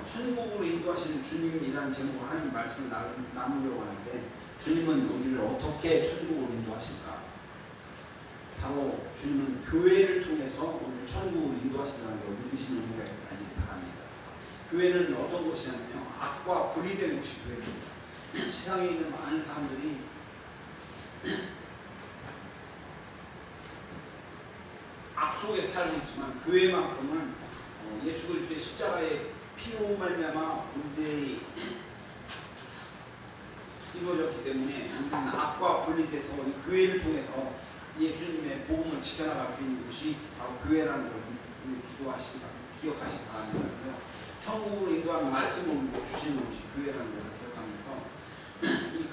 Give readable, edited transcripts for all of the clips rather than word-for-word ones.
천국으로 인도하시는 주님이라는 제목으로 하나님 말씀을 나누려고 하는데, 주님은 우리를 어떻게 천국으로 인도하실까? 바로 주님은 교회를 통해서 우리를 천국으로 인도하신다는 걸 믿으시는 우리가 되길 바랍니다. 교회는 어떤 곳이냐면요, 악과 분리된 곳이 교회입니다. 세상에 있는 많은 사람들이 악 속에 살고 있지만, 교회만큼은 예수 그리스도의 십자가의 피로 말미암아 우리들이 이루어졌기 때문에 우리는 악과 분리돼서 이 교회를 통해서 예수님의 복음을 지켜나갈 수 있는 곳이 바로 교회라는 걸 기억하시기 바랍니다. 그래서 천국으로 인도하는 말씀을 주시는 곳이 교회라는 걸 기억하면서,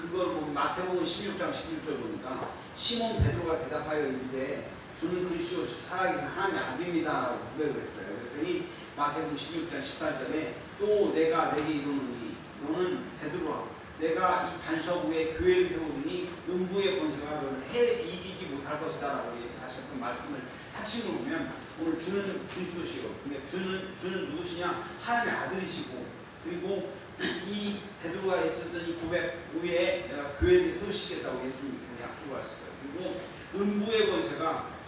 그걸 마태복음 16장 16절 보니까 시몬 베드로가 대답하여 이르되 주는 그리스도 살아계신 하나님의 아들입니다 라고 고백을 했어요. 그랬더니 마태복음 16장 18절에 또 내가 내게 이르노니 너는 베드로라, 내가 이 반석 위에 교회를 세우니 음부의 권세가 너를 이기지 못할 것이다 라고 하셨던 말씀을 핵심으로 보면, 오늘 주는 그리스도시요, 근데 주는 누구시냐? 하나님의 아들이시고, 그리고 이 베드로가 있었던 이 고백 위에 내가 교회를 세우시겠다고 예수님께서 약속을 하셨어요. 그리고 음부의 권세가,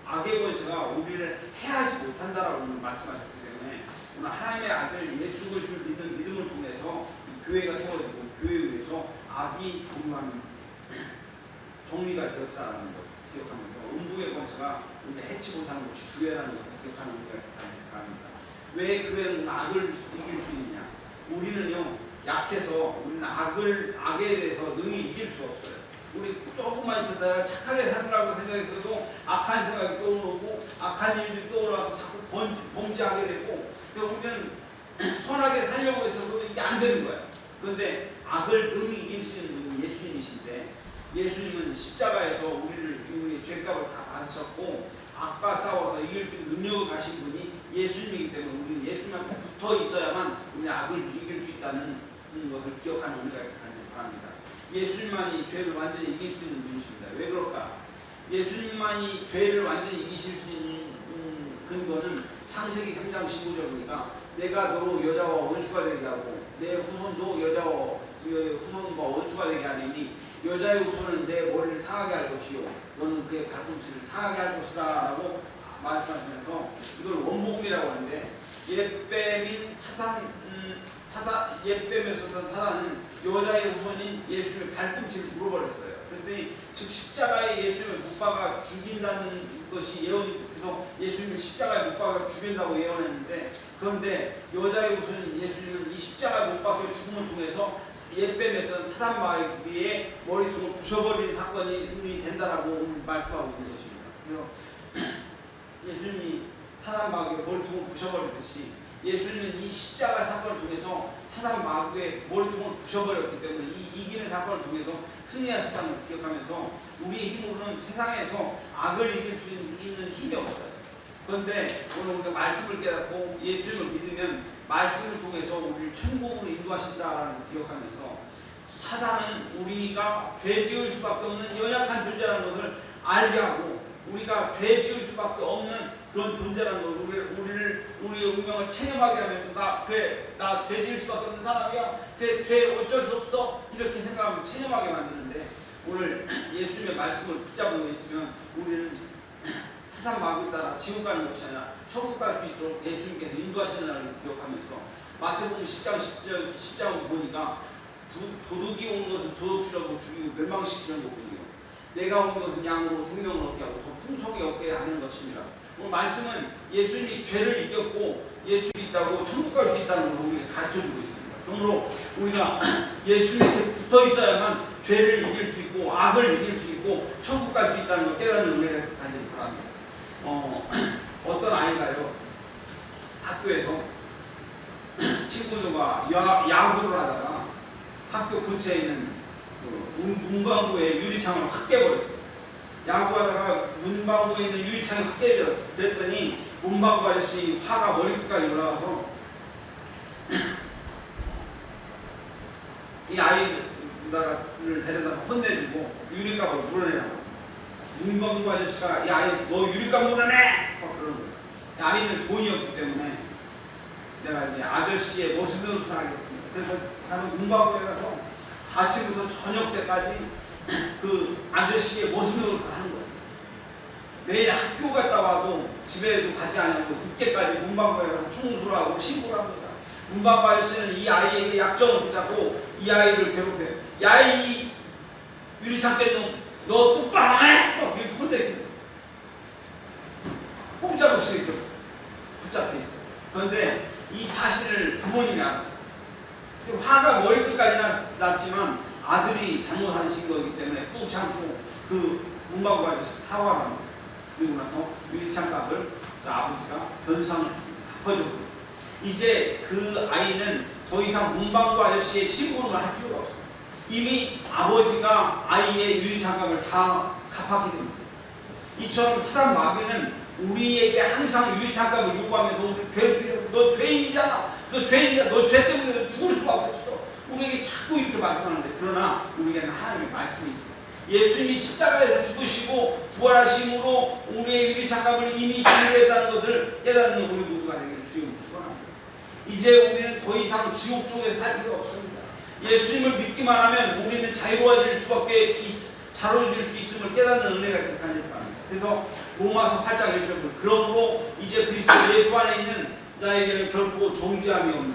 악의 권세가 우리를 해하지 못한다라고 말씀하셨기 때문에, 오늘 하나님의 아들 예수 그리스도를 믿는 믿음을 통해서 이 교회가 세워지고, 교회에 의해서 악이 정리가 되었다는 것 기억하면서, 음부의 권세가 우리를 해치 못하는 곳이 교회라는 것을 기억하는 우리가 바랍니다. 왜 교회는 악을 이길 수 있느냐? 우리는요, 약해서 우리는 악에 대해서 능히 이길 수가 없어요. 우리 조금만 있었다가 착하게 살으라고 생각했어도 악한 생각이 떠오르고 악한 일들이 떠오르고 자꾸 범죄하게 되고, 우리는 선하게 살려고 했어도 이게 안 되는 거예요. 그런데 악을 능히 이길 수 있는 분이 예수님이신데, 예수님은 십자가에서 우리의 죄값을 다 받으셨고 악과 싸워서 이길 수 있는 능력을 가신 분이 예수님이기 때문에 우리는 예수님한테 붙어 있어야만 우리는 악을 이길 수 있다는 것을 기억하는 우리가 되길 바랍니다. 예수님만이 죄를 완전히 이길 수 있는 분이십니다. 왜 그럴까? 예수님만이 죄를 완전히 이기실 수 있는 근거는 창세기 3장 15절 보니까 내가 너로 여자와 원수가 되게 하고 내 후손도 여자와 후손과 원수가 되게 하리니 여자의 후손은 내 머리를 상하게 할 것이요 너는 그의 발꿈치를 상하게 할 것이다 라고 말씀하시면서, 이걸 원복음이라고 하는데, 옛뱀인 옛뱀에서 사단은 여자의 후손인 예수님의 발꿈치를 물어버렸어요. 그랬더니 즉 십자가에 예수님을 못 박아 죽인다는 것이 예언이, 그래서 예수님을 십자가에 못 박아 죽인다고 예언했는데, 그런데 여자의 후손인 예수님은 이 십자가에 못 박혀 죽음을 통해서 옛뱀이었던 사단 마귀의 머리통을 부셔버리는 사건이 된다라고 말씀하고 있는 것입니다. 그래서 예수님이 사단 마귀의 머리통을 부셔버리듯이 예수님은 이 십자가 사건을 통해서 사단 마귀의 머리통을 부셔버렸기 때문에 이 이기는 사건을 통해서 승리하셨다는 걸 기억하면서, 우리의 힘으로는 세상에서 악을 이길 수 있는 힘이 없어요. 그런데 오늘 우리가 말씀을 깨닫고 예수님을 믿으면 말씀을 통해서 우리를 천국으로 인도하신다라는 걸 기억하면서, 사단은 우리가 죄 지을 수밖에 없는 연약한 존재라는 것을 알게 하고, 우리가 죄 지을 수밖에 없는 그런 존재라는 걸, 우리의 운명을 체념하게 하면, 나 죄 지을 수밖에 없는 사람이야, 죄 어쩔 수 없어, 이렇게 생각하면 체념하게 만드는데, 오늘 예수님의 말씀을 붙잡고 있으면 우리는 사단 마귀 따라 지옥 가는 것이 아니라 천국 갈 수 있도록 예수님께서 인도하시는 걸 기억하면서, 마태복음 10장 보니까 도둑이 온 것은 도둑 주려고 죽이고 멸망시키는 것뿐이요 내가 온 것은 양으로 생명을 얻게 하고 더 풍성히 얻게 하는 것입니다. 오늘 말씀은 예수님이 죄를 이겼고 예수 있다고 천국 갈 수 있다는 걸 우리에게 가르쳐주고 있습니다. 그러므로 우리가 예수님께 붙어 있어야만 죄를 이길 수 있고 악을 이길 수 있고 천국 갈 수 있다는 걸 깨닫는 은혜가 가지기 바랍니다. 어떤 아이가요, 학교에서 친구들과 야구를 하다가 학교 근처에 있는 문방구의 유리창을 확 깨버렸어요. 야구하다가 문방구에 있는 유리창이 확 깨버렸어요. 그랬더니 문방구 아저씨 화가 머리끝까지 올라가서 이 아이를 데려다가 혼내주고 유리값을 물어내라고. 문방구 아저씨가 이 아이 너 유리값 물어내! 막 그러는 거예요. 아이는 돈이 없기 때문에 내가 이제 아저씨의 모습으로 살아가겠습니다. 그래서 나는 문방구에 가서 아침부터 저녁 때까지 그 아저씨의 모습으로 하는 거예요. 매일 학교 갔다 와도 집에도 가지 않고 늦게까지 문방구에 가서 청소를 하고 신고를 합니다. 문방구 아저씨는 이 아이에게 약점을 붙잡고 이 아이를 괴롭혀요. 야, 이 유리창깨 너 똑바로 해! 막 이렇게 혼내요. 꼼짝없이 이렇게 붙잡혀 있어요. 그런데 이 사실을 부모님이 알았어요. 화가 머리끝까지 났지만 아들이 잘못하신 거기 때문에 꾹 참고 그 문방구 아저씨 사과를 합니다. 그리고 나서 유리창값을 아버지가 변상을 갚아줬거든요. 이제 그 아이는 더 이상 문방구 아저씨의 심부름을 할 필요가 없어요. 이미 아버지가 아이의 유리창값을 다 갚았기 때문에. 이처럼 사단 마귀는 우리에게 항상 유리창값을 요구하면서 우리를 괴롭히려고, 너 죄인이잖아, 너 죄인이야, 너 죄 때문에 너 죽을 수밖에 없어, 우리에게 자꾸 이렇게 말씀하는데, 그러나 우리에게는 하나님의 말씀이 있어요. 예수님이 십자가에서 죽으시고 부활하심으로 우리의 유리창값을 이미 준비했다는 것을 깨닫는 우리 모두가 되기를 주님을 축원합니다. 이제 우리는 더 이상 지옥 속에서 살 필요가 없습니다. 예수님을 믿기만 하면 우리는 자유로워질 수밖에, 자유로워질 수 있음을 깨닫는 은혜가 있길 바랍니다. 그래서 로마서 8장 1절, 그러므로 이제 그리스도 예수 안에 있는 나에게는 결코 정죄함이 없나.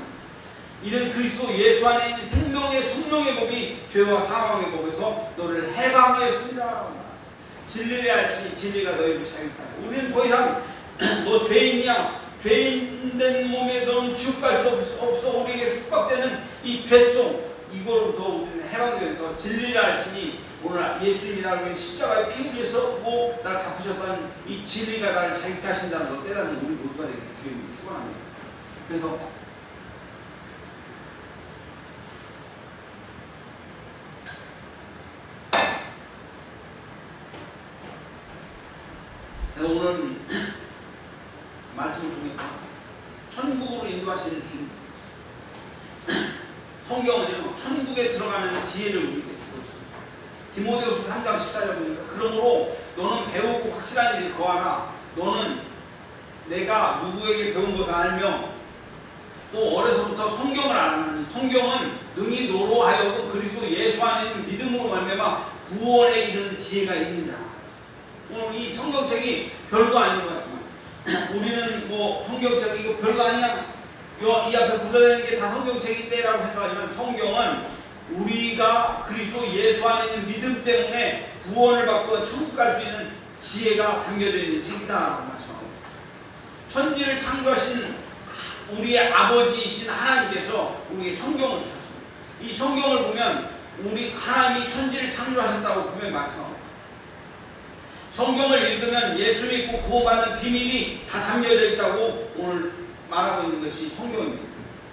이는 그리스도 예수 안에 있는 생명의 성령의 법이 죄와 사망의 법에서 너를 해방하였습니다. 진리를 알지 진리가 너희를 자유케 하라. 우리는 더 이상 너 죄인이야, 죄인된 몸에 너는 지옥 갈 수 없어, 우리에게 속박되는 이 죄성, 이거로부터 우리는 해방되면서 진리를 알지니 오늘 예수님이 나를 위해 십자가에 피 흘리셨고 나를 갚으셨다는 이 진리가 나를 자유케 하신다는 걸 깨닫는 우리 모두가 되기를 주님을 축원합니다. 그래서 오늘 말씀을 통해서 천국으로 인도하시는 주님, 성경은요 천국에 들어가는 지혜를 우리에게 주고 있습니다. 디모데후서 3장 14절 보니까 그러므로 너는 배우고 확실한 일에 거하라. 너는 내가 누구에게 배운 것을 알며 또 어려서부터 성경을 알았나니 성경은 능히 너로 하여금 그리스도 예수 안에 있는 믿음으로 말미암아 구원에 이르는 지혜가 있느니라. 오늘 이 성경책이 별거 아닌 것 같지만 우리는 뭐 성경책 이거 별거 아니야, 이 앞에 붙어있는 게 다 성경책인데 라고 생각하지만 성경은 우리가 그리스도 예수 안에 있는 믿음 때문에 구원을 받고 천국 갈 수 있는 지혜가 담겨져 있는 책이다 라고 말씀합니다. 천지를 창조하신 우리의 아버지이신 하나님께서 우리에게 성경을 주셨습니다. 이 성경을 보면 우리 하나님이 천지를 창조하셨다고 분명히 말씀합니다. 성경을 읽으면 예수 믿고 구원받는 비밀이 다 담겨져 있다고 오늘 말하고 있는 것이 성경입니다.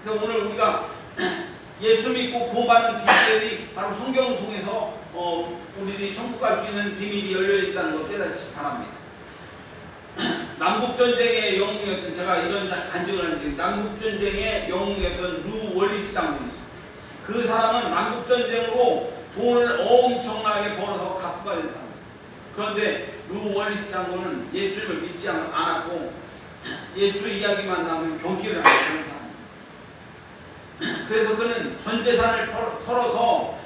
그래서 오늘 우리가 예수 믿고 구원받는 비밀이 바로 성경을 통해서 우리들이 천국 갈 수 있는 비밀이 열려 있다는 걸 깨닫시기 바랍니다. 남북전쟁의 영웅이었던, 제가 이런 간증을 한 적이, 남북전쟁의 영웅이었던 루 월리스 장군이 있습니다. 그 사람은 남북전쟁으로 돈을 엄청나게 벌어서 갑부가 된 사람입니다. 그런데 루 월리스 장군은 예수를 믿지 않았고 예수 이야기만 나오면 경기를 하는 사람입니다. 그래서 그는 전 재산을 털어서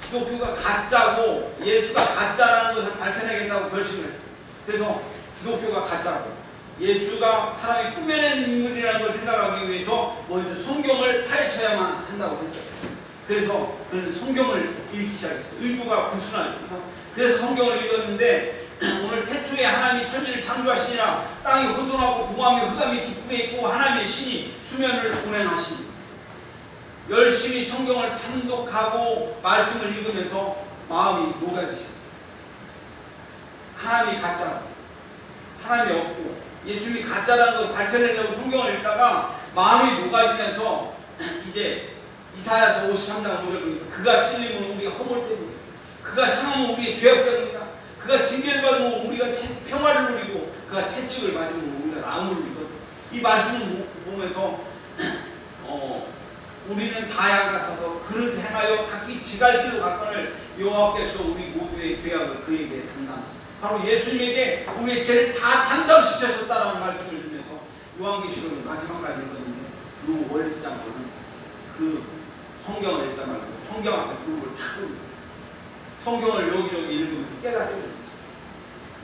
기독교가 가짜고 예수가 가짜라는 것을 밝혀내겠다고 결심을 했어요. 그래서 기독교가 가짜고 예수가 사람이 꾸며낸 인물이라는 걸 생각하기 위해서 먼저 성경을 파헤쳐야만 한다고 생각했어요. 그래서 그는 성경을 읽기 시작했어요. 의도가 불순하죠. 그래서 성경을 읽었는데 오늘 태초에 하나님이 천지를 창조하시니라 땅이 혼돈하고 공함이 흑암이 깊음에 있고 하나님의 신이 수면을 운행하시니, 열심히 성경을 판독하고 말씀을 읽으면서 마음이 녹아지십니다. 하나님이 가짜고 하나님이 없고 예수님이 가짜라는 걸 밝혀내려고 성경을 읽다가 마음이 녹아지면서 이제 이사야서 53장 5절 보니까 그가 찔림은 우리의 허물 때문이다, 그가 상함은 우리의 죄악 때문이다, 그가 징계를 받으면 우리가 평화를 누리고 그가 채찍을 맞으면 우리가 나음을 누리거든. 이 말씀을 보면서 우리는 다 양 같아서 그릇 행하여 각기 지갈 길로 갔거늘 여호와께서 우리 모두의 죄악을 그에게 담당하셨습니다. 바로 예수님에게 우리의 죄를 다 담당시키셨다라는 말씀을 들으면서 요한계시록을 마지막까지 읽었는데 루 월리스 장로는 그 성경을 읽다 말고 성경 앞에 무릎을 탁 꿇고 성경을 여기저기 읽으면서 깨닫게 됩니다.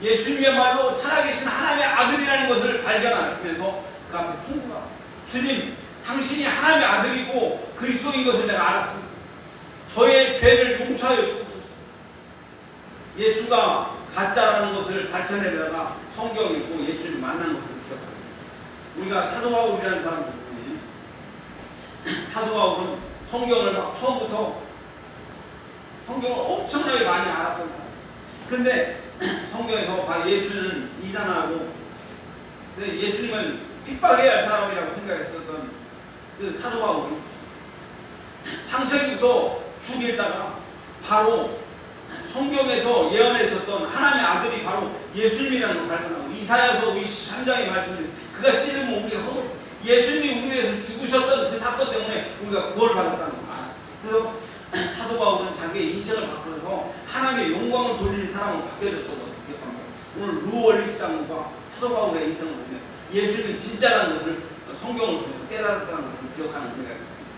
예수님의 말로 살아계신 하나님의 아들이라는 것을 발견하면서 그 앞에 통곡합니다. 주님, 당신이 하나님의 아들이고 그리스도인 것을 내가 알았습니다. 저의 죄를 용서하여 주옵소서. 예수가 가짜라는 것을 밝혀내다가 성경 읽고 예수님 만난 것을 기억합니다. 우리가 사도 바울이라는 사람 보면 사도 바울은 성경을 막 처음부터 성경을 엄청나게 많이 알았던 사람. 근데 성경에서 막 예수는 이단하고 예수님은 핍박해야 할 사람이라고 생각했었던 그 사도 바울이 창세기부터 쭉 읽다가 바로 성경에서 예언했었던 하나님의 아들이 바로 예수님이라는 걸 발견하고 이사야서 23장의 말씀을 그가 찌르면 우리가 허물 예수님이 우리 위해서 죽으셨던 그 사건 때문에 우리가 구원을 받았다는 겁니다. 그래서 사도 바울은 자기의 인생을 바꿔서 하나님의 영광을 돌리는 사람으로 바뀌어졌던 것을 기억합니다. 오늘 루 월리스 장로가 사도 바울의 인생을 보면 예수님이 진짜라는 것을 성경을 통해서 깨달았다는 것을 기억하는 우리가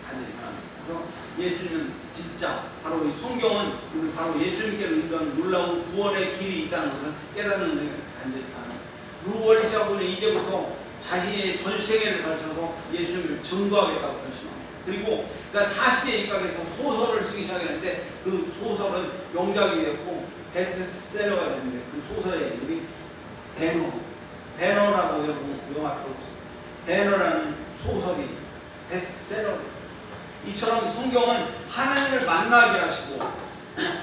간절히 바랍니다. 그래서 예수님은 진짜 바로 이 성경은 우리 바로 예수님께로 인도하는 놀라운 구원의 길이 있다는 것을 깨닫는 우리가 간절히 바랍니다. 루 월리스 장로는 이제부터 자기의 전생애를 가르쳐서 예수님을 증거하겠다고 결심합니다. 그리고 그러니까 사실에 입각해서 소설을 쓰기 시작했는데 그 소설은 명작이 되었고 베스트셀러가 됐는데 그 소설의 이름이 배너라고 여러분 영화 들어보세요. 배너라는 소설이 베스트셀러가 됐어요. 이처럼 성경은 하나님을 만나게 하시고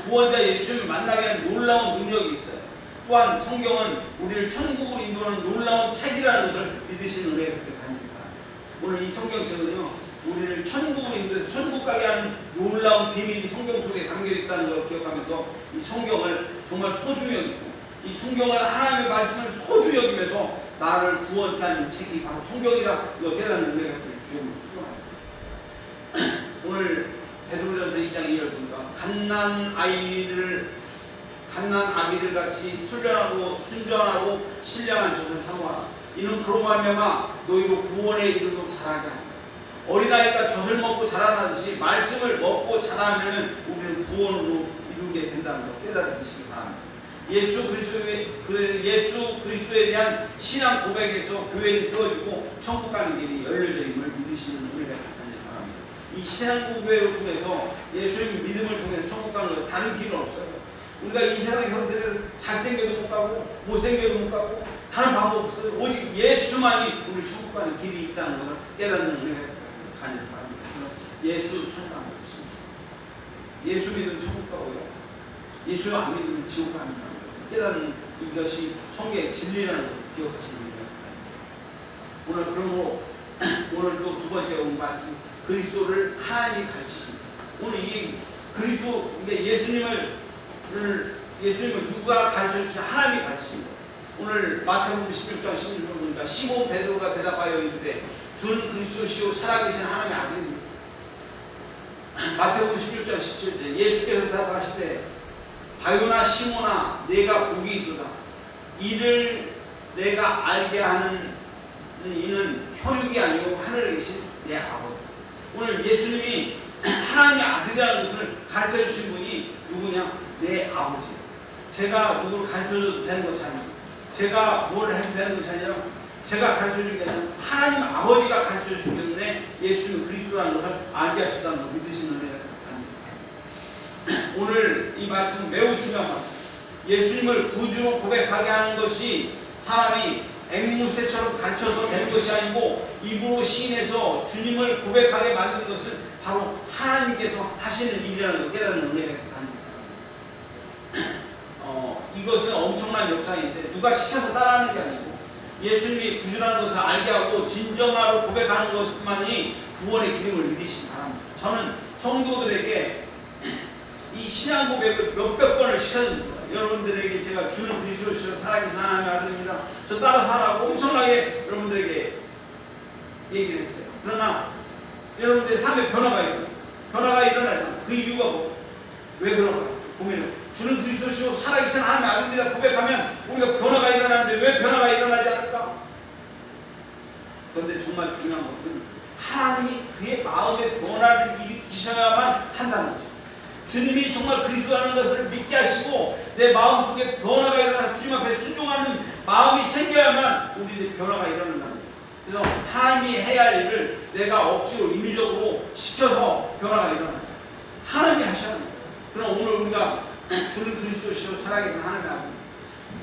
구원자 예수님을 만나게 하는 놀라운 능력이 있어요. 또한 성경은 우리를 천국으로 인도하는 놀라운 책이라는 것을 믿으시는 은혜가 그렇게 간절합니다. 오늘 이 성경책은요 우리를 천국으로 인도해서 천국 가게 하는 놀라운 비밀이 성경 속에 담겨있다는 걸 기억하면서 이 성경을 정말 소중히 여기고 이 성경을 하나님의 말씀을 소중히 여기면서 나를 구원케 하는 책이 바로 성경이다. 이거 깨닫는 은혜가 주님을 축원합니다. 오늘 베드로전서 2장 2절 보니까 갓난 아기들 같이 순전하고 신령한 젖을 사모하라. 이는 그로 말미암아 너희로 구원에 이르도록 자라게 하라. 어린아이가 젖을 먹고 자라나듯이 말씀을 먹고 자라면 우리는 구원으로 이루게 된다는 걸 깨달으시기 바랍니다. 예수 그리스도에 대한 신앙 고백에서 교회는 세워지고 천국 가는 길이 열려져 있음을 믿으시는 은혜가 있기를 바랍니다. 이 신앙 고백을 통해서 예수님 믿음을 통해서 천국 가는 것 다른 길은 없어요. 우리가 이 세상 형태를 잘생겨도 못 가고 못생겨도 못 가고 다른 방법 없어요. 오직 예수만이 우리 천국 가는 길이 있다는 것을 깨닫는 은혜가 간절히 바랍니다. 예수 천당 없습니다. 예수 믿으면 천국 가고요. 예수 안 믿으면 지옥 가는 거예요. 깨닫는 이것이 성경의 진리라는 것을 기억하시는 거예요. 오늘 그러므로 오늘 또 두 번째 온 말씀 그리스도를 하나님이 가르치십니다. 오늘 이 그리스도 예수님을 누가 가르쳐 주시냐 하나님이 가르치신 거예요. 오늘 마태복음 16장 16절 보니까 시몬 베드로가 대답하여 이르되 주는 그리스도시요 살아계신 하나님의 아들입니다. 마태복음 16장 17절 예수께서 대답하시되 바요나 시몬아 내가 복이 있도다. 이를 내가 알게 하는 이는 혈육이 아니고 하늘에 계신 내 아버지. 오늘 예수님이 하나님의 아들이라는 것을 가르쳐 주신 분이 누구냐? 내 아버지예요. 제가 누구를 가르쳐줘도 되는 것이 아니고 제가 뭐를 해도 되는 것이 아니라 제가 가르쳐주는 게 아니라 하나님 아버지가 가르쳐주신 때문에 예수는 그리스도라는 것을 알게 하셨다는 걸 믿으시는 은혜가 아닙니다. 오늘 이 말씀은 매우 중요한 말씀. 예수님을 구주로 고백하게 하는 것이 사람이 앵무새처럼 가르쳐서 되는 것이 아니고 입으로 시인해서 주님을 고백하게 만드는 것은 바로 하나님께서 하시는 일이라는 걸 깨닫는 은혜가 아닙니다. 이것은 엄청난 역사인데 누가 시켜서 따라하는 게 아니고 예수님이 구주라는 것을 알게 하고 진정하고 고백하는 것만이 구원의 기름을 믿으시기 바랍니다. 저는 성도들에게 이 신앙 고백을 몇백 번을 시켜줍니다. 여러분들에게 제가 주는 그리스도시로 살아계신 하나님의 아들입니다. 저 따라 살라고 엄청나게 여러분들에게 얘기를 했어요. 그러나 여러분들의 삶에 변화가 일어나잖아요. 그 이유가 뭐? 왜 그럴까요? 고민을. 주는 그리스도시로 살아계신 하나님의 아들입니다. 고백하면 우리가 변화가 일어나는데 왜 변화가 일어나지 않을까? 그런데 정말 중요한 것은 하나님이 그의 마음의 변화를 일으키셔야만 한다는 거죠. 주님이 정말 그리스도라는 것을 믿게 하시고 내 마음속에 변화가 일어나서 주님 앞에 순종하는 마음이 생겨야만 우리의 변화가 일어난다는 거예요. 그래서 하나님이 해야 할 일을 내가 억지로 인위적으로 시켜서 변화가 일어나요. 하나님이 하셔야 합니다. 그럼 오늘 우리가 주는 그리스도시요 살아계신 하나님이 아닙니다.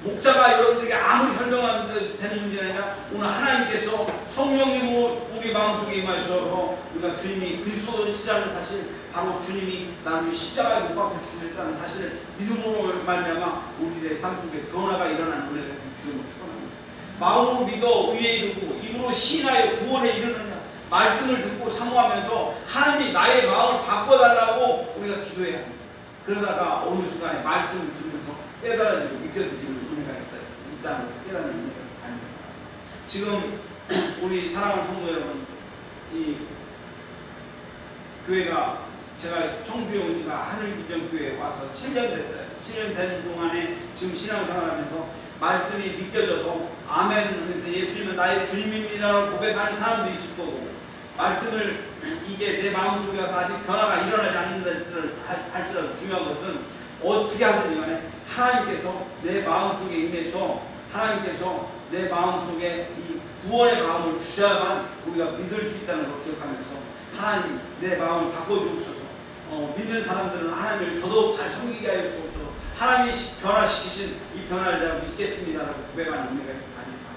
목자가 여러분들에게 아무리 설명하는 되는 문제가 아니라 오늘 하나님께서 성령님으로 우리 마음속에 임하셔서 우리가 주님이 그리스도시라는 사실, 바로 주님이 나를 십자가에 못 박혀 죽으셨다는 사실을 믿음으로 말미암아 우리의 삶 속에 변화가 일어나는 은혜가 주님을 축원합니다. 마음으로 믿어 의에 이르고 입으로 시인하여 구원에 이르느냐. 말씀을 듣고 사모하면서 하나님이 나의 마음을 바꿔달라고 우리가 기도해야 합니다. 그러다가 어느 순간에 말씀을 들으면서 깨달아지고 믿겨지는 은혜가 있다는 것을 깨닫는 은혜가 아닙니다. 지금 우리 사랑하는 성도 여러분, 이 교회가 제가 청주에 온 지가 하늘비전교회에 와서 7년 됐어요. 7년 되는 동안에 지금 신앙생활하면서 말씀이 믿겨져서 아멘 하면서 예수님은 나의 주님입니다라고 고백하는 사람도 있을 거고, 말씀을 이게 내 마음속에 와서 아직 변화가 일어나지 않는다 할지라도 중요한 것은 어떻게 하든지 간에 하나님께서 내 마음속에 임해서 하나님께서 내 마음속에 이 구원의 마음을 주셔야만 우리가 믿을 수 있다는 걸 기억하면서 하나님 내 마음을 바꿔주옵소서. 믿는 사람들은 하나님을 더더욱 잘 섬기게 하여 주옵소서. 하나님이 변화시키신 이 변화를 내가 믿겠습니다라고 고백하는 은혜가 있기 바랍니다.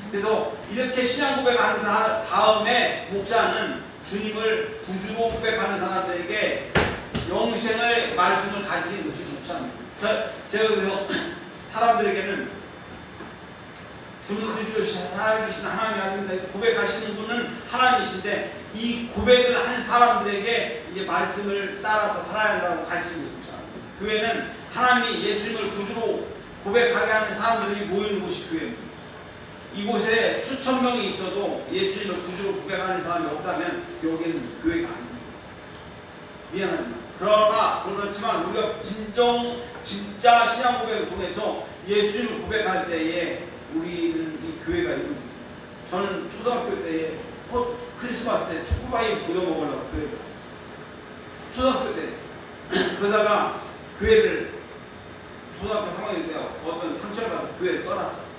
그래서 이렇게 신앙 고백하는 다음에 목자는 주님을 구주로 고백하는 사람들에게 영생의 말씀을 가르치는 것이 목자입니다. 제가 그래서 사람들에게는 주는 그리스도 살아계신 하나님이 아닙니다. 고백하시는 분은 하나님이신데 이 고백을 한 사람들에게 이제 말씀을 따라서 살아야 한다고 가르치는 것입니다. 교회는 하나님이 예수님을 구주로 고백하게 하는 사람들이 모이는 곳이 교회입니다. 이곳에 수천 명이 있어도 예수님을 구주로 고백하는 사람이 없다면 여기는 교회가 아닙니다. 미안합니다. 그러나 그렇지만 우리가 진짜 신앙 고백을 통해서 예수님을 고백할 때에 우리는 이 교회가 이루어집니다. 저는 초등학교 때에 크리스마스 때 초코바이 모여 먹으려고 교회를 갔어요. 초등학교 때 그러다가 교회를 초등학교 3학년 때 어떤 상처를 받아 교회를 떠났어요.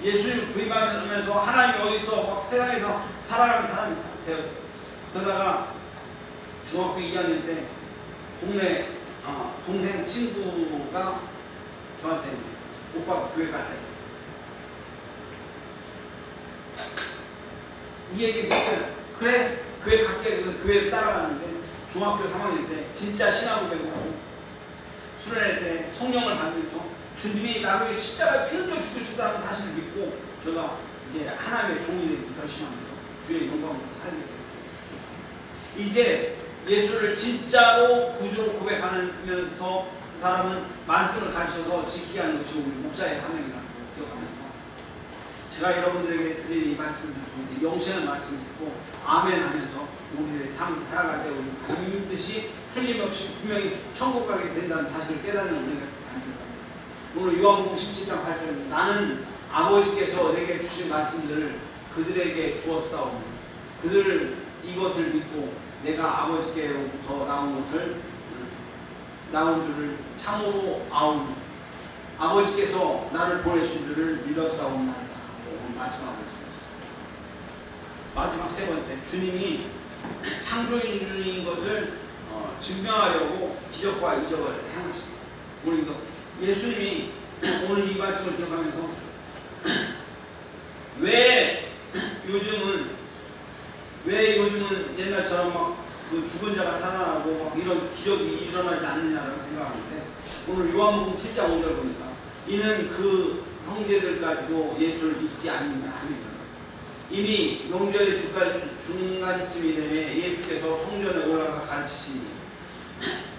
예수님을 구입하면서 하나님이 어디서 막 세상에서 살아가는 사람이 되었어요. 그러다가 중학교 2학년 때 동네 동생 친구가 저한테 오빠 교회 갈래? 이 얘기 듣고 그래 교회 갈게. 그래서 교회를 따라갔는데 중학교 3학년 때 진짜 신앙을 배우고 수련회 때 성령을 받으면서 주님이 나를 위해 십자가에 피 흘려 죽으셨다는 사실을 믿고 제가 이제 하나님의 종이 되고 결심하면서 주의 영광을 살게 됐어요. 이제 예수를 진짜로 구주로 고백하면서 그 사람은 말씀을 가르쳐서 지키게 하는 것이 우리 목자의 사명이라는 걸 기억하면서 제가 여러분들에게 드릴 이 말씀을 통해서 영생의 말씀을 듣고 아멘 하면서 우리의 삶을 살아갈 때 우리는 반드시 틀림없이 분명히 천국 가게 된다는 사실을 깨닫는 은혜가 아닙니다. 오늘 요한복음 17장 8절입니다. 나는 아버지께서 내게 주신 말씀들을 그들에게 주었사오니 그들 이것을 믿고 내가 아버지께로부터 나온 줄을 참으로 아오니 아버지께서 나를 보내신 줄을 믿었사옵나이다. 마지막 세 번째, 주님이 창조인인 것을 증명하려고 기적과 이적을 행하십니다. 오늘 이거 예수님이 오늘 이 말씀을 기억하면서 왜 요즘은 옛날처럼 막 그 죽은 자가 살아나고 막 이런 기적이 일어나지 않느냐라고 생각하는데 오늘 요한복음 7장 5절 보니까 이는 그 형제들까지도 예수를 믿지 않느냐 합니다. 이미 명절의 중간쯤이 되매 예수께서 성전에 올라가 가르치시니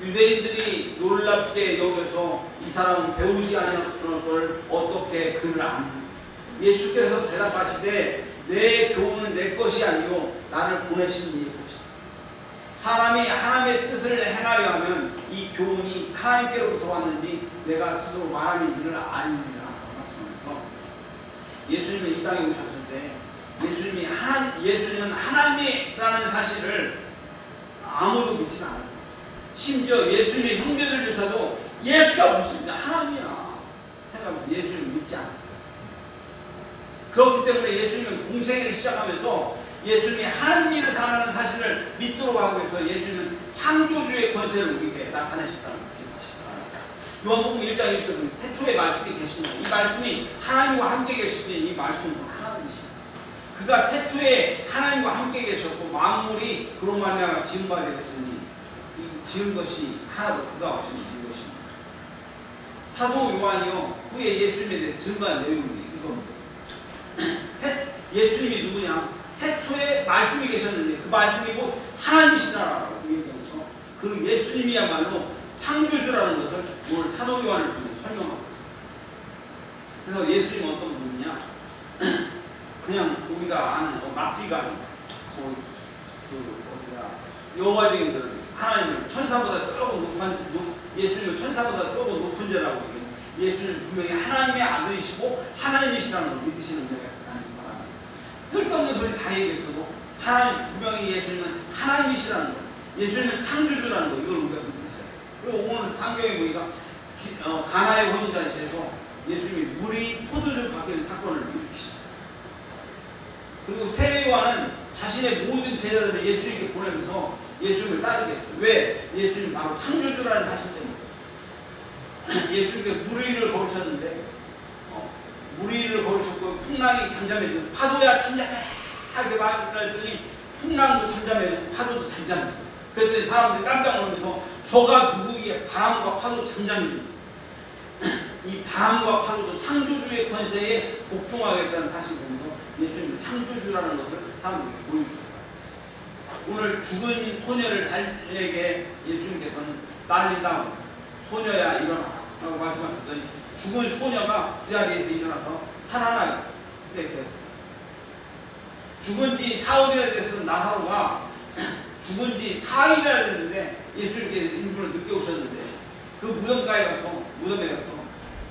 유대인들이 놀랍게 여겨서 이 사람은 배우지 않았던 걸 어떻게 그를 아느냐. 예수께서 대답하시되 내 교훈은 내 것이 아니요 나를 보내신 이의 것이다. 사람이 하나님의 뜻을 행하려 하면 이 교훈이 하나님께로부터 왔는지 내가 스스로 말하는지를 아니라 말씀하면서 예수님은 이 땅에 오셨을 때 예수님은 하나님이라는 사실을 아무도 믿지 않았어요. 심지어 예수님의 형제들조차도 예수가 무슨 하나님이야 생각하면 예수님을 믿지 않았어요. 그렇기 때문에 예수님은 공생애를 시작하면서 예수님이 하나님을 사랑하는 사실을 믿도록 하고 해서 예수님은 창조주의 권세를 우리에게 나타내셨다는 것입니다. 요한복음 1장 1절에 보면 태초에 말씀이 계시니 이 말씀이 하나님과 함께 계시니 이 말씀은 하나님이십니다. 그가 태초에 하나님과 함께 계셨고 만물이 그로 말미암아 지은 바 되었으니 이 지은 것이 하나도 그가 없이 지은 것입니다. 사도 요한이요 후에 예수님에 대해 증거한 내용이 이겁니다. 예수님이 누구냐? 태초에 말씀이 계셨는데 그 말씀이 곧 하나님이시라라고 얘기하면서 그 예수님이야말로 창조주라는 것을 오늘 사도 요한을 통해 설명하고 있습니다. 그래서 예수님은 어떤 분이냐? 그냥 우리가 아는 마피가 아니고 여호와적인들 하나님을 천사보다 조금 높은 예수님을 천사보다 조금 높은 자라고 얘기해요. 예수님은 분명히 하나님의 아들이시고 하나님이시라는 걸 믿으시는 자가 아닌 바랍니다. 쓸데없는 소리 다 얘기했어도 하나님 분명히 예수님은 하나님이시라는 거, 예수님은 창조주라는 거 이걸 우리가 믿으셔야 돼요. 그리고 오늘 상경에 보니까 가나의 혼인잔치에서 예수님이 물이 포도주 바뀌는 사건을 일으키셨어요. 그리고 세례 요한은 자신의 모든 제자들을 예수님께 보내면서 예수님을 따르게 했어요. 왜? 예수님 바로 창조주라는 사실 때문에. 예수님께 물 위를 걸으셨는데 물 위를 걸으셨고 풍랑이 잠잠해지고 파도야 잠잠해 이렇게 말했더니 풍랑도 잠잠해지고 파도도 잠잠해. 그랬더니 사람들이 깜짝 놀라면서 저가 누구의 바람과 파도 잠잠해지고 이 바람과 파도도 창조주의 권세에 복종하겠다는 사실을 보면서 예수님은 창조주라는 것을 사람들에게 보여주셨다. 오늘 죽은 소녀를 달에게 예수님께서는 난리다 소녀야 일어나라 라고 말씀하셨더니 죽은 소녀가 그 자리에서 일어나서 살아나게 됐어요. 죽은 지 사흘이나 됐던 나사로가 죽은 지 4일이나 됐는데 예수님께서 일부러 늦게 오셨는데 그 무덤에 가서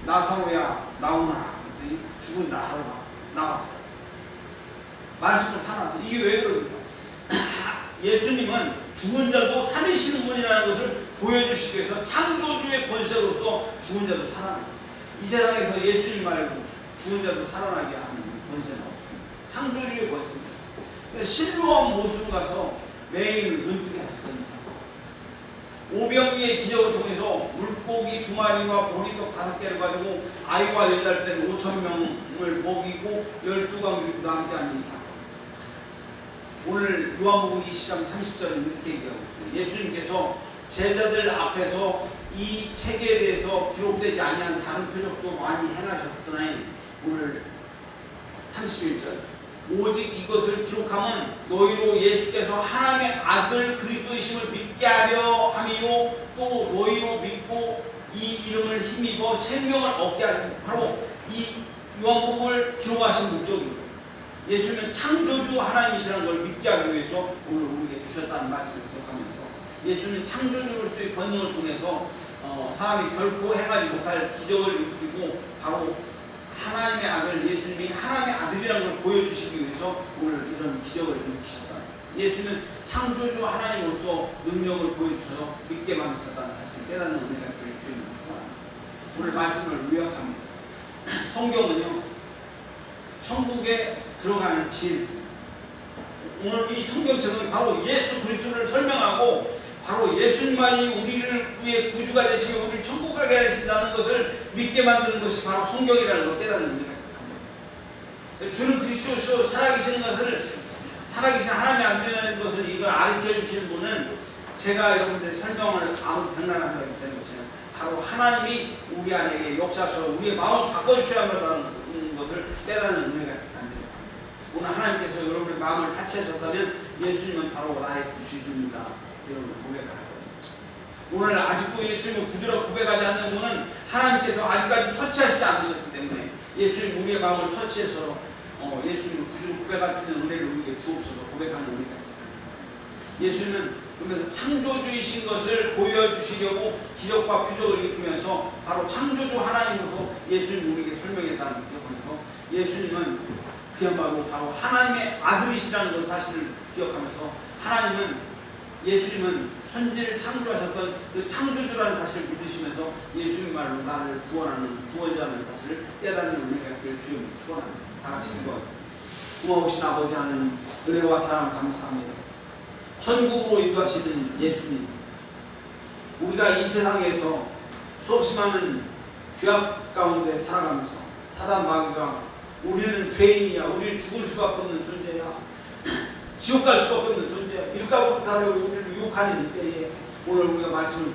나사로야 나오너라 그랬더니 죽은 나사로가 나왔어요. 말씀을 살아났어요. 이게 왜 그럴까? 예수님은 죽은 자도 살리시는 분이라는 것을 보여주시기 위해서 창조주의 권세로서 죽은 자도 살아나요. 이 세상에서 예수님 말고 죽은 자도 살아나게 하는 권세는 없습니다. 창조주의 권세입니다. 신루한 모습 가서 매일 눈뜨게 하셨던 이상 오병이의 기적을 통해서 물고기 2마리와 보리떡 5개를 가지고 아이와 8배 5,000명을 먹이고 12광주도 함께하는 이상 오늘 요한복음 20장 30절은 이렇게 얘기하고 있어요. 예수님께서 제자들 앞에서 이 책에 대해서 기록되지 아니한 다른 표적도 많이 행하셨으니 오늘 31절 오직 이것을 기록하면 너희로 예수께서 하나님의 아들 그리스도이심을 믿게 하려 함이요 또 너희로 믿고 이 이름을 힘입어 생명을 얻게 하려 바로 이 요한복음을 기록하신 목적입니다. 예수님은 창조주 하나님이시라는 걸 믿게 하기 위해서 오늘 우리에게 주셨다는 말씀을 기억하면서 예수님은 창조주로서의 권능을 통해서 사람이 결코 행하지 못할 기적을 일으키고 바로 하나님의 아들 예수님이 하나님의 아들이라는 걸 보여주시기 위해서 오늘 이런 기적을 일으키셨다. 예수님은 창조주 하나님으로서 능력을 보여주셔서 믿게 만드셨다는 사실을 깨닫는 은혜가 있기를 주님을 축원합니다. 오늘 말씀을 요약합니다. 성경은요 천국에 들어가는 길 오늘 이 성경책은 바로 예수 그리스도를 설명하고 바로 예수님만이 우리를 위해 구주가 되시며 우리를 천국 가게 하신다는 것을 믿게 만드는 것이 바로 성경이라는 걸 깨닫는 의미가 있습니다. 주는 그리스도시요 살아계시는 것을 살아계신 하나님의 아들이라는 것을 이걸 가르쳐 주시는 분은 제가 여러분들 설명을 아무 백난한다기 때문에 바로 하나님이 우리 안에 역사하셔서 우리의 마음을 바꿔주셔야 한다는 것을 깨닫는 의미가 있습니다. 오늘 하나님께서 여러분의 마음을 타치하셨다면 예수님은 바로 나의 구주입니다. 여러분 고백하라고. 오늘 아직도 예수님을 구주로 고백하지 않는 분은 하나님께서 아직까지 터치하시지 않으셨기 때문에 예수님 우리의 마음을 터치해서 예수님을 구주로 고백할 수 있는 은혜를 우리에게 주옵소서 고백하는 은혜가 있습니다. 예수님은 그러면서 창조주이신 것을 보여주시려고 기적과 표적을 일으키면서 바로 창조주 하나님으로서 예수님 우리에게 설명했다는 걸 기억하면서 예수님은 그야말로 바로 하나님의 아들이시라는 것 사실을 기억하면서 예수님은 천지를 창조하셨던 그 창조주라는 사실을 믿으시면서 예수님 말로 나를 구원하는 구원자라는 사실을 깨닫는 은혜가 있기를 주님 축원합니다. 다 같이 기도하겠습니다. 고마우신 아버지 하나님, 은혜와 사랑 감사합니다. 천국으로 인도하시는 예수님, 우리가 이 세상에서 수없이 많은 죄악 가운데 살아가면서 사단 마귀가 우리는 죄인이야, 우리는 죽을 수밖에 없는 존재야, 지옥 갈 수밖에 없는 존재야, 밀가루 타려고 우리를 유혹하는 이때에 오늘 우리가 말씀을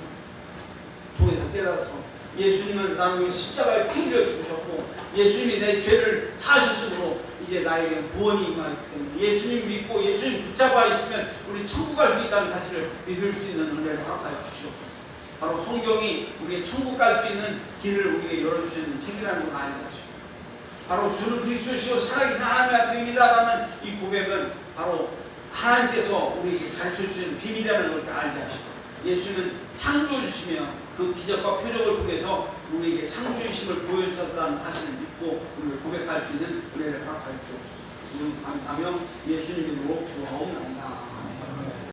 통해서 깨달아서 예수님은 나를 위해 십자가에 피 흘려 죽으셨고 예수님이 내 죄를 사하셨으므로 이제 나에게 구원이 임하기 때문에 예수님 믿고 예수님 붙잡아 있으면 우리 천국 갈 수 있다는 사실을 믿을 수 있는 은혜를 허락하여 주시옵소서. 바로 성경이 우리의 천국 갈 수 있는 길을 우리에게 열어주시는 책이라는 걸 알게 하시고 바로 주는 그리스도시요 살아계신 하나님의 아들입니다라는 이 고백은 바로 하나님께서 우리에게 가르쳐주시는 비밀이라는 걸 알게 하시고 예수는 창조주시며 그 기적과 표적을 통해서 우리에게 창조주심을 보여주셨다는 사실을 믿고 우리를 고백할 수 있는 은혜를 허락하여 주옵소서. 우리는 감사하며 예수님 이름으로 기도하옵나이다.